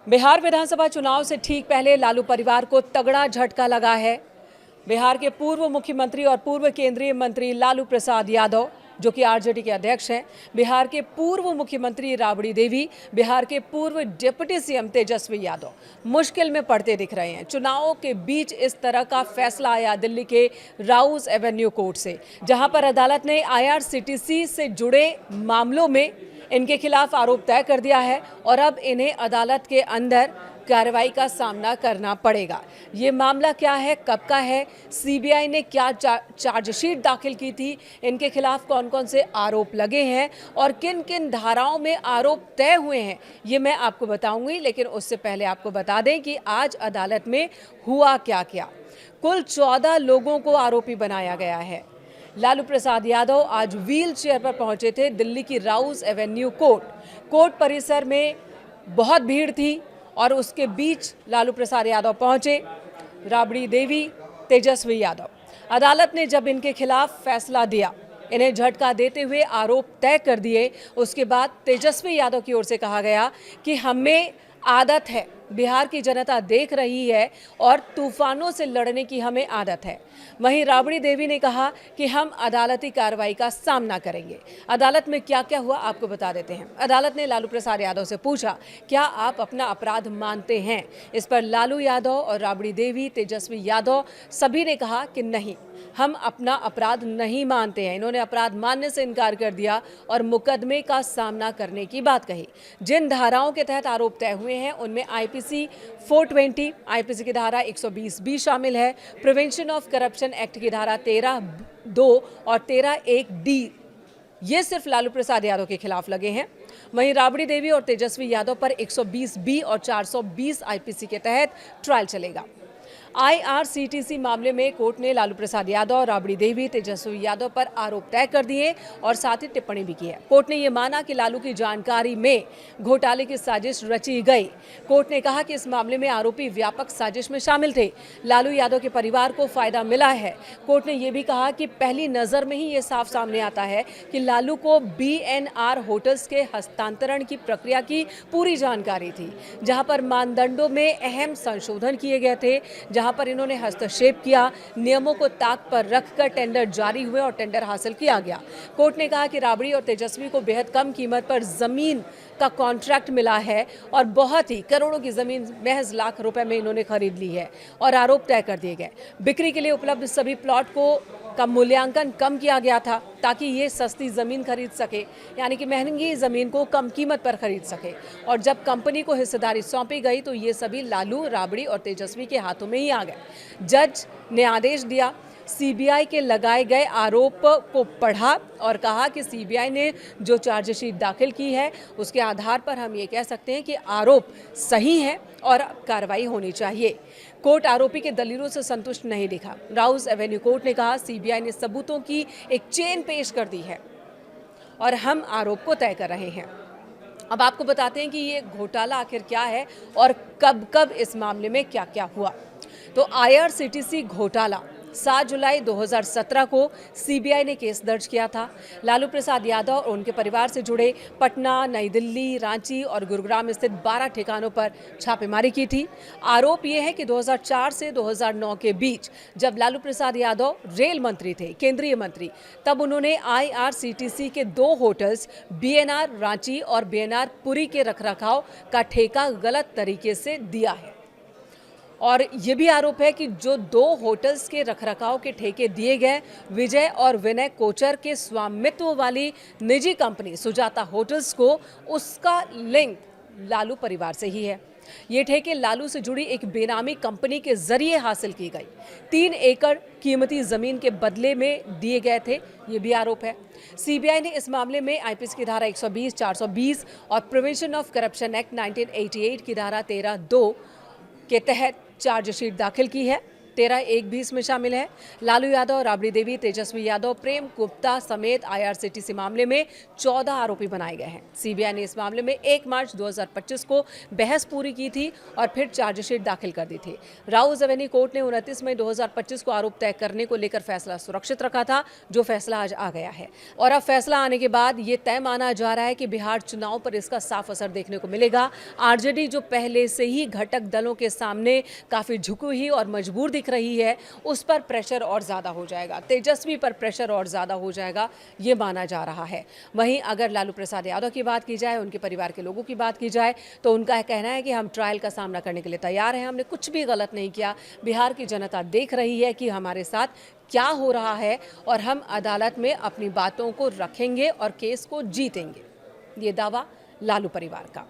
बिहार विधानसभा चुनाव से ठीक पहले लालू परिवार को तगड़ा झटका लगा है। बिहार के पूर्व मुख्यमंत्री और पूर्व केंद्रीय मंत्री लालू प्रसाद यादव, जो कि आरजेडी के अध्यक्ष हैं, बिहार के पूर्व मुख्यमंत्री राबड़ी देवी, बिहार के पूर्व डिप्टी सीएम तेजस्वी यादव मुश्किल में पड़ते दिख रहे हैं। चुनावों के बीच इस तरह का फैसला आया दिल्ली के राउज एवेन्यू कोर्ट से, जहां पर अदालत ने आईआरसीटीसी से जुड़े मामलों में इनके खिलाफ आरोप तय कर दिया है और अब इन्हें अदालत के अंदर कार्रवाई का सामना करना पड़ेगा। ये मामला क्या है, कब का है, सीबीआई ने क्या चार्जशीट दाखिल की थी, इनके खिलाफ कौन कौन से आरोप लगे हैं और किन किन धाराओं में आरोप तय हुए हैं, ये मैं आपको बताऊंगी। लेकिन उससे पहले आपको बता दें कि आज अदालत में हुआ क्या क्या। कुल 14 लोगों को आरोपी बनाया गया है। लालू प्रसाद यादव आज व्हील चेयर पर पहुंचे थे दिल्ली की राउज एवेन्यू कोर्ट परिसर में बहुत भीड़ थी और उसके बीच लालू प्रसाद यादव पहुंचे, राबड़ी देवी, तेजस्वी यादव। अदालत ने जब इनके खिलाफ फैसला दिया, इन्हें झटका देते हुए आरोप तय कर दिए, उसके बाद तेजस्वी यादव की ओर से कहा गया कि हमें आदत है, बिहार की जनता देख रही है और तूफानों से लड़ने की हमें आदत है। वहीं राबड़ी देवी ने कहा कि हम अदालती कार्रवाई का सामना करेंगे। अदालत में क्या क्या हुआ आपको बता देते हैं। अदालत ने लालू प्रसाद यादव से पूछा, क्या आप अपना अपराध मानते हैं? इस पर लालू यादव और राबड़ी देवी, तेजस्वी यादव सभी ने कहा कि नहीं, हम अपना अपराध नहीं मानते हैं। इन्होंने अपराध मानने से इनकार कर दिया और मुकदमे का सामना करने की बात कही। जिन धाराओं के तहत आरोप तय हुए हैं उनमें आईपीसी 420, आईपीसी की धारा 120 भी शामिल है। प्रिवेंशन ऑफ करप्शन एक्ट की धारा 13(2) और 13(1)(d), ये सिर्फ लालू प्रसाद यादव के खिलाफ लगे हैं। वहीं राबड़ी देवी और तेजस्वी यादव पर 120(b) और 420 आईपीसी के तहत ट्रायल चलेगा। आईआरसीटीसी मामले में कोर्ट ने लालू प्रसाद यादव, राबड़ी देवी, तेजस्वी यादव पर आरोप तय कर दिए और साथ ही टिप्पणी भी की है। कोर्ट ने यह माना कि लालू की जानकारी में घोटाले की साजिश रची गई। कोर्ट ने कहा कि इस मामले में आरोपी व्यापक साजिश में शामिल थे। लालू यादव के परिवार को फायदा मिला है। कोर्ट ने यह भी कहा कि पहली नजर में ही ये साफ सामने आता है कि लालू को बीएनआर होटल्स के हस्तांतरण की प्रक्रिया की पूरी जानकारी थी, जहां पर मानदंडों में अहम संशोधन किए गए थे, जहां पर इन्होंने हस्तक्षेप किया, नियमों को ताक पर रखकर टेंडर जारी हुए और टेंडर हासिल किया गया। कोर्ट ने कहा कि राबड़ी और तेजस्वी को बेहद कम कीमत पर जमीन का कॉन्ट्रैक्ट मिला है और बहुत ही करोड़ों की जमीन महज लाख रुपए में इन्होंने खरीद ली है और आरोप तय कर दिए गए। बिक्री के लिए उपलब्ध सभी प्लॉट का मूल्यांकन कम किया गया था ताकि ये सस्ती ज़मीन खरीद सके, यानी कि महंगी ज़मीन को कम कीमत पर खरीद सके। और जब कंपनी को हिस्सेदारी सौंपी गई तो ये सभी लालू, राबड़ी और तेजस्वी के हाथों में ही आ गए। जज ने आदेश दिया, सीबीआई के लगाए गए आरोप को पढ़ा और कहा कि सीबीआई ने जो चार्जशीट दाखिल की है उसके आधार पर हम ये कह सकते हैं कि आरोप सही है और कार्रवाई होनी चाहिए। कोर्ट आरोपी के दलीलों से संतुष्ट नहीं दिखा। राउज एवेन्यू कोर्ट ने कहा, सीबीआई ने सबूतों की एक चेन पेश कर दी है और हम आरोप को तय कर रहे हैं। अब आपको बताते हैं कि ये घोटाला आखिर क्या है और कब कब इस मामले में क्या क्या हुआ। तो आईआरसीटीसी घोटाला 7 जुलाई 2017 को सीबीआई ने केस दर्ज किया था। लालू प्रसाद यादव और उनके परिवार से जुड़े पटना, नई दिल्ली, रांची और गुरुग्राम स्थित 12 ठिकानों पर छापेमारी की थी। आरोप यह है कि 2004 से 2009 के बीच जब लालू प्रसाद यादव रेल मंत्री थे, केंद्रीय मंत्री, तब उन्होंने आईआरसीटीसी के 2 होटल्स बीएनआर रांची और बीएनआर पुरी के रखरखाव का ठेका गलत तरीके से दिया है। और ये भी आरोप है कि जो 2 होटल्स के रखरखाव के ठेके दिए गए, विजय और विनय कोचर के स्वामित्व वाली निजी कंपनी सुजाता होटल्स को, उसका लिंक लालू परिवार से ही है। ये ठेके लालू से जुड़ी एक बेनामी कंपनी के जरिए हासिल की गई 3 एकड़ कीमती जमीन के बदले में दिए गए थे, ये भी आरोप है। सीबीआई ने इस मामले में आईपीसी की धारा 120, 420 और प्रिवेंशन ऑफ करप्शन एक्ट 1988 की धारा 13(2) के तहत चार्जशीट दाखिल की है। 13 एक भी इसमें शामिल है। लालू यादव, राबड़ी देवी, तेजस्वी यादव, प्रेम गुप्ता समेत IRCTC मामले में 14 आरोपी बनाए गए हैं। सीबीआई ने इस मामले में 1 मार्च 2025 को बहस पूरी की थी और फिर चार्जशीट दाखिल कर दी थी। राउज एवेन्यू कोर्ट ने 29 मई 2025 को आरोप तय करने को लेकर फैसला सुरक्षित रखा था, जो फैसला आज आ गया है। और अब फैसला आने के बाद ये तय माना जा रहा है कि बिहार चुनाव पर इसका साफ असर देखने को मिलेगा। आरजेडी जो पहले से ही घटक दलों के सामने काफी झुकी हुई और मजबूर दिख रही है, उस पर प्रेशर और ज्यादा हो जाएगा। तेजस्वी पर प्रेशर और ज्यादा हो जाएगा, ये माना जा रहा है। वहीं अगर लालू प्रसाद यादव की बात की जाए, उनके परिवार के लोगों की बात की जाए, तो उनका कहना है कि हम ट्रायल का सामना करने के लिए तैयार हैं। हमने कुछ भी गलत नहीं किया। बिहार की जनता देख रही है कि हमारे साथ क्या हो रहा है और हम अदालत में अपनी बातों को रखेंगे और केस को जीतेंगे। ये दावा लालू परिवार का।